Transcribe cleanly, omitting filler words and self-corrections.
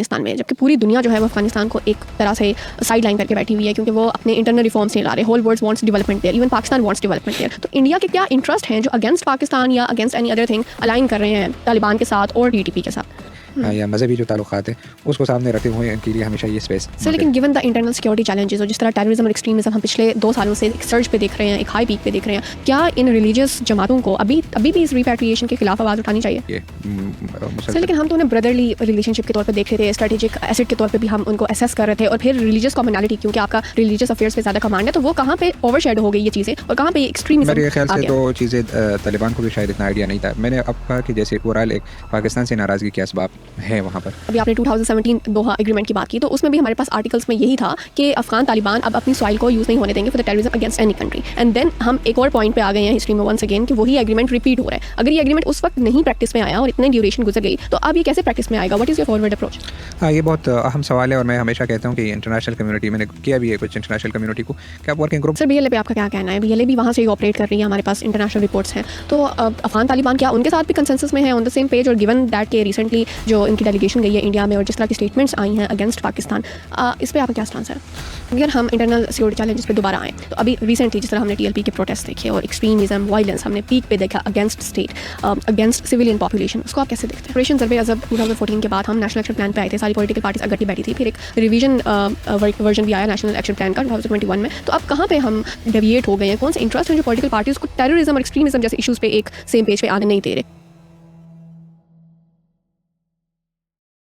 अफगानिस्तान में, जबकि पूरी दुनिया जो है वो अफगानिस्तान को एक तरह से साइड लाइन करके बैठी हुई है क्योंकि वो अपने इंटरनल रिफॉर्म्स नहीं ला रहे. Whole world wants development there, even Pakistan wants development there. तो इंडिया के क्या इंटरेस्ट हैं जो अगेंस्ट पाकिस्तान या against any other thing align कर रहे हैं तालिबान के साथ और टीटीपी के साथ या मजहबी जो ताल्लुकात है उसको सामने रखते हुए इनके लिए हमेशा ये स्पेस. सर लेकिन given the internal security challenges और जिस तरह टेररिज्म और एक्सट्रीमिज्म हम पिछले 2 सालों से एक सर्ज पे देख रहे हैं, एक हाई पीक पे देख रहे हैं, क्या इन रिलीजियस जमातों को अभी भी इस रिपैट्रिएशन के खिलाफ आवाज़ उठानी चाहिए? सर लेकिन हम तो उन्हें ब्रदरली रिलेशनशिप के तौर पे देख रहे थे, स्ट्रेटेजिक एसेट के तौर पे भी हम उनको असेस कर रहे थे, और फिर रिलीजियस कम्युनिटी क्योंकि आपका रिलीजियस अफेयर्स पे ज़्यादा कमांड है, तो वो कहाँ पे ओवरशैडो हो गई ये चीज़ें और कहाँ पे एक्सट्रीमिज्म? मेरे ख्याल से तो चीज़ें तालिबान को भी शायद इतना आइडिया नहीं था. मैंने अब कहा कि जैसे ओवरऑल एक पाकिस्तान से नाराज़गी के असबाब है वहाँ पर. अभी आपने 2017 दोहा एग्रीमेंट की बात की, तो उसमें भी हमारे पास आर्टिकल्स में यही था कि अफगान तालिबान अब अपनी सॉइल को यूज़ नहीं होने देंगे for the terrorism against any country. And then हम एक और पॉइंट पे आ गए हैं हिस्ट्री में वंस अगेन कि वही एग्रीमेंट रिपीट हो रहा है. अगर ये एग्रीमेंट उस वक्त नहीं प्रैक्टिस में आया और इतने ड्यूरेशन गुजर गई, तो अब ये कैसे प्रैक्टिस में आएगा? What is your forward approach? हाँ, ये बहुत अहम सवाल है और मैं हमेशा कहता हूँ कि इंटरनेशनल कम्युनिटी, मैंने किया भी है कुछ इंटरनेशनल कम्युनिटी को, क्या वर्किंग ग्रुप. सर बीएलए पे आपका क्या कहना है? बीएलए भी वहाँ से ही ऑपरेट कर रही है, हमारे पास इंटरनेशनल रिपोर्ट्स हैं, तो अफगान तालिबान क्या उनके साथ भी कंसेंसस में है, ऑन द सेम पेज? और गिवन दैट के रिसेंटली जो इनकी डेलीगेशन गई है इंडिया में और जिस तरह की स्टेटमेंट्स आई हैं अगेंस्ट पाकिस्तान, इस पर आपका क्या स्टांस है? अगर हम इंटरनल सिक्योरिटी चैलेंजेस पे दोबारा आएँ, तो अभी रिसेंटली जिस तरह हमने टीएलपी के प्रोटेस्ट देखे और एक्सट्रीमिज्म वायलेंस हमने पीक पे देखा against state, against civilian population, उसको आप कैसे देखते हैं? ऑपरेशन सर्वे अजब 2014 के बाद हम नेशनल एक्शन प्लान पे आए थे, सारी पॉलिटिकल पार्टीज इकट्ठी बैठी थी, फिर एक रिवीजन वर्जन भी आया नेशनल एक्शन प्लान का 2021 में. तो अब कहाँ पे हम डेविएट हो गए हैं? कौन से इंटरेस्ट हैं जो पॉलिटिकल पार्टीज को टेररिज्म और एक्सट्रीमिज्म जैसे इशूज़ पे एक सेम पेज पे आने नहीं दे रहे?